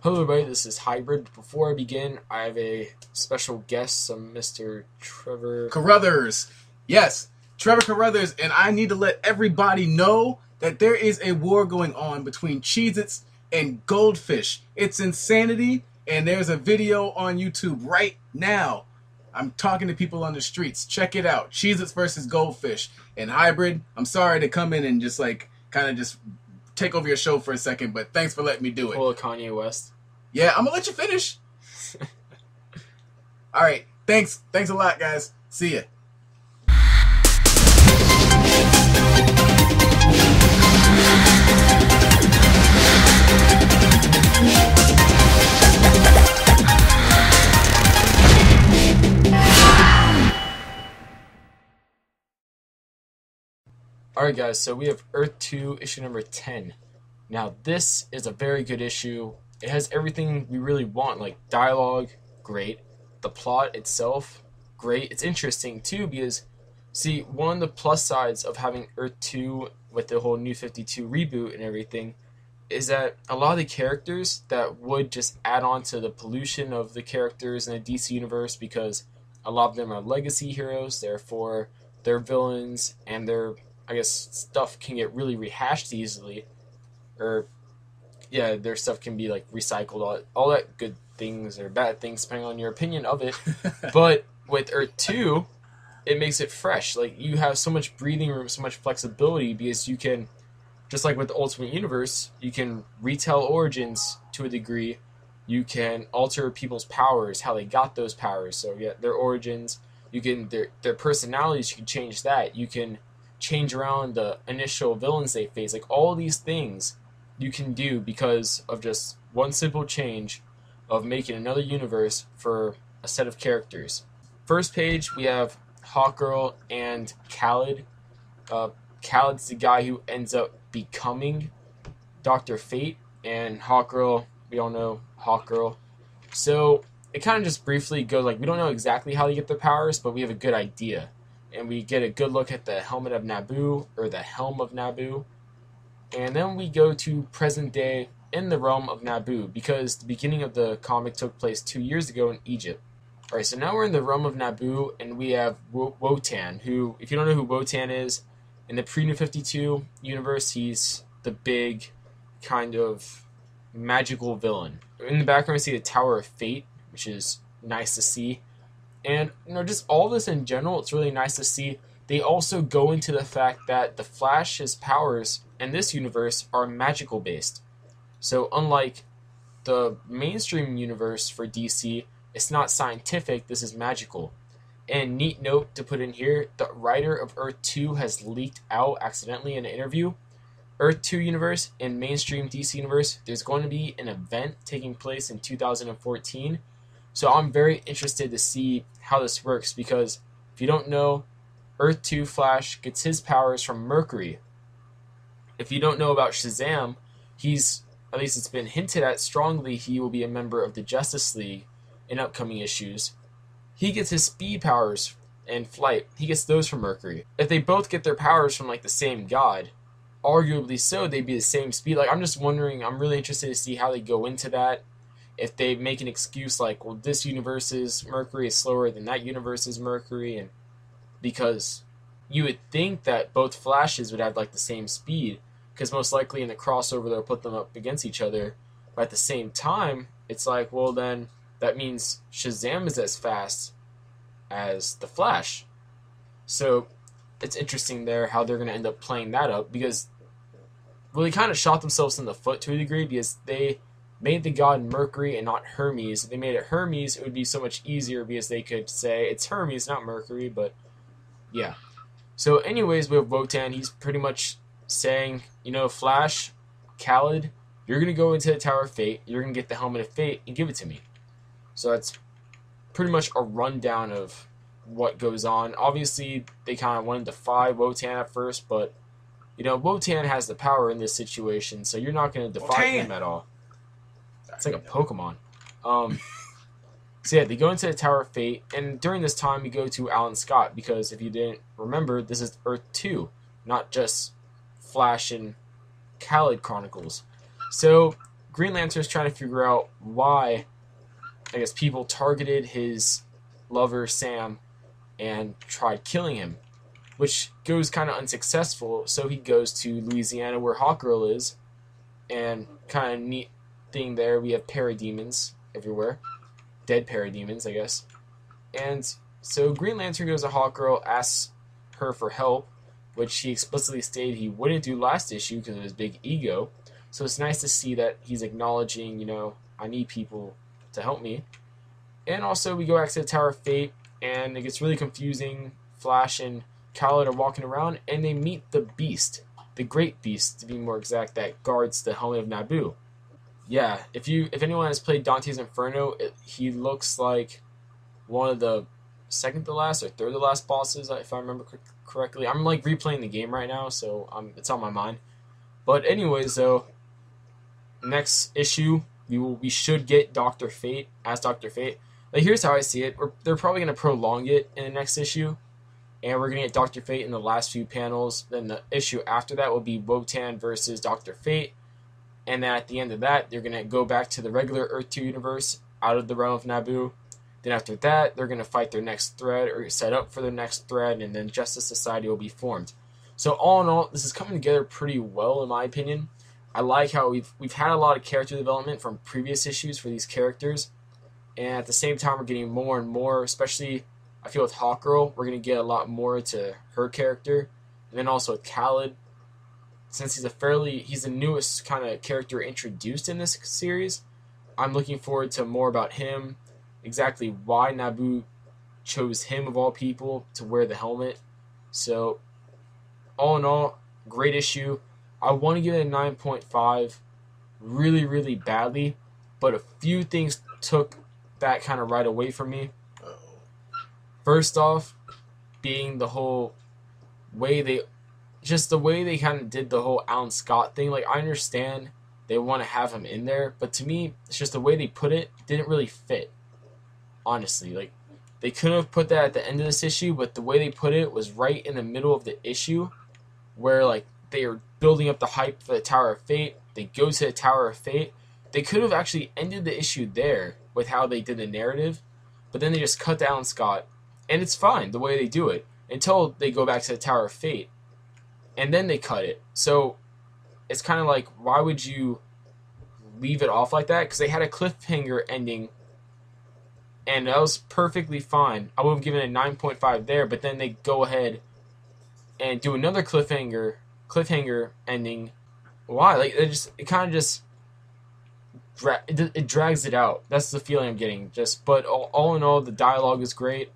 Hello everybody, this is Hybrid. Before I begin, I have a special guest, some Mr. Trevor Carruthers. Yes, Trevor Carruthers, and I need to let everybody know that there is a war going on between Cheez-its and Goldfish. It's insanity, and there's a video on YouTube right now. I'm talking to people on the streets. Check it out. Cheez-its versus Goldfish. And Hybrid, I'm sorry to come in and just kind of just take over your show for a second, but thanks for letting me do it. Pull a Kanye West. Yeah, I'm going to let you finish. All right. Thanks a lot, guys. See ya. Alright guys, so we have Earth 2, issue number 10. Now this is a very good issue. It has everything we really want, like dialogue, great. The plot itself, great. It's interesting too because, see, one of the plus sides of having Earth 2 with the whole New 52 reboot and everything is that a lot of the characters that would just add on to the pollution of the characters in the DC universe, because a lot of them are legacy heroes, therefore their villains and their, I guess, stuff can get really rehashed easily, or yeah, their stuff can be like recycled, all that good things or bad things depending on your opinion of it. But with Earth 2, it makes it fresh. Like, you have so much breathing room, so much flexibility, because you can, just like with the Ultimate Universe, you can retell origins to a degree. You can alter people's powers, how they got those powers. So yeah, their origins, you can their personalities, you can change that. You can change around the initial villains they face. Like, all these things you can do because of just one simple change of making another universe for a set of characters. First page, we have Hawkgirl and Khaled. Khaled's the guy who ends up becoming Dr. Fate, and Hawkgirl, we all know Hawkgirl. So it kind of just briefly goes, like, we don't know exactly how they get their powers, but we have a good idea. And we get a good look at the helmet of Naboo, or the helm of Naboo. And then we go to present day in the realm of Naboo, because the beginning of the comic took place 2 years ago in Egypt. Alright, so now we're in the realm of Naboo, and we have Wotan, who, if you don't know who Wotan is, in the pre-New 52 universe, he's the big kind of magical villain. In the background, we see the Tower of Fate, which is nice to see. And, you know, just all this in general, it's really nice to see. They also go into the fact that the Flash's powers in this universe are magical based. So unlike the mainstream universe for DC, it's not scientific, this is magical. And neat note to put in here, the writer of Earth 2 has leaked out accidentally in an interview. Earth 2 universe and mainstream DC universe, there's going to be an event taking place in 2014. So I'm very interested to see how this works, because if you don't know, Earth 2 Flash gets his powers from Mercury. If you don't know about Shazam, he's, at least it's been hinted at strongly, he will be a member of the Justice League in upcoming issues. He gets his speed powers and flight. He gets those from Mercury. If they both get their powers from, like, the same god, arguably so, they'd be the same speed. Like, I'm just wondering, I'm really interested to see how they go into that. If they make an excuse like, well, this universe's Mercury is slower than that universe's Mercury, and because you would think that both Flashes would have, like, the same speed, because most likely in the crossover they'll put them up against each other. But at the same time, it's like, well, then that means Shazam is as fast as the Flash. So it's interesting there how they're going to end up playing that up, because, well, they kind of shot themselves in the foot to a degree, because they made the god Mercury and not Hermes. If they made it Hermes, it would be so much easier, because they could say it's Hermes, not Mercury. But yeah. So anyways, we have Wotan. He's pretty much saying, you know, Flash, Khaled, you're going to go into the Tower of Fate, you're going to get the Helmet of Fate, and give it to me. So that's pretty much a rundown of what goes on. Obviously, they kind of wanted to defy Wotan at first, but, you know, Wotan has the power in this situation, so you're not going to defy him at all. It's like a Pokemon. So yeah, they go into the Tower of Fate, and during this time we go to Alan Scott, because if you didn't remember, this is Earth 2, not just Flash and Khaled Chronicles. So Green Lantern's trying to figure out why, I guess, people targeted his lover Sam and tried killing him, which goes kind of unsuccessful. So he goes to Louisiana where Hawkgirl is, and kind of neat thing there, we have parademons everywhere, dead parademons, I guess. And so Green Lantern goes to Hawkgirl, asks her for help, which he explicitly stated he wouldn't do last issue because of his big ego. So it's nice to see that he's acknowledging, I need people to help me. And also we go back to the Tower of Fate, and it gets really confusing. Flash and Khaled are walking around, and they meet the Beast, the Great Beast to be more exact, that guards the helmet of Naboo. Yeah, if anyone has played Dante's Inferno, he looks like one of the second to last or third to last bosses, if I remember correctly. I'm like replaying the game right now, so it's on my mind. But anyways, though, next issue we should get Dr. Fate as Dr. Fate. Like, here's how I see it: they're probably gonna prolong it in the next issue, and we're gonna get Dr. Fate in the last few panels. Then the issue after that will be Wotan versus Dr. Fate, and then at the end of that, they're gonna go back to the regular Earth 2 universe out of the realm of Naboo. Then after that, they're going to fight their next thread or set up for their next thread, and then Justice Society will be formed. So all in all, this is coming together pretty well in my opinion. I like how we've had a lot of character development from previous issues for these characters, and at the same time we're getting more and more, especially I feel with Hawkgirl, we're going to get a lot more to her character. And then also with Khaled, since he's the newest kind of character introduced in this series, I'm looking forward to more about him. Exactly why Naboo chose him of all people to wear the helmet. So, all in all, great issue. I want to give it a 9.5 really, really badly, but a few things took that kind of right away from me. First off, being the whole way the way they kind of did the whole Alan Scott thing. Like, I understand they want to have him in there, but to me, it's just the way they put it didn't really fit. Honestly, like, they could have put that at the end of this issue, but the way they put it was right in the middle of the issue, where like they are building up the hype for the Tower of Fate. They go to the Tower of Fate. They could have actually ended the issue there with how they did the narrative, but then they just cut to Alan Scott, and it's fine the way they do it until they go back to the Tower of Fate, and then they cut it. So it's kind of like, why would you leave it off like that? Because they had a cliffhanger ending, and that was perfectly fine. I would have given it a 9.5 there, but then they go ahead and do another cliffhanger ending. Why? Like, it kind of just it drags it out. That's the feeling I'm getting. But all in all, the dialogue is great.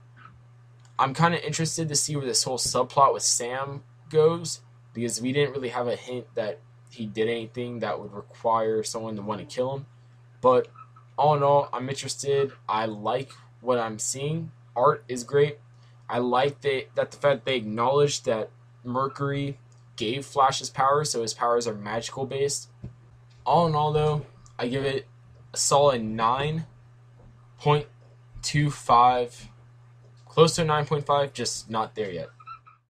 I'm kind of interested to see where this whole subplot with Sam goes, because we didn't really have a hint that he did anything that would require someone to want to kill him. But all in all, I'm interested. I like what I'm seeing. Art is great. I like that the fact they acknowledged that Mercury gave Flash his powers, so his powers are magical based. All in all, though, I give it a solid 9.25, close to 9.5, just not there yet.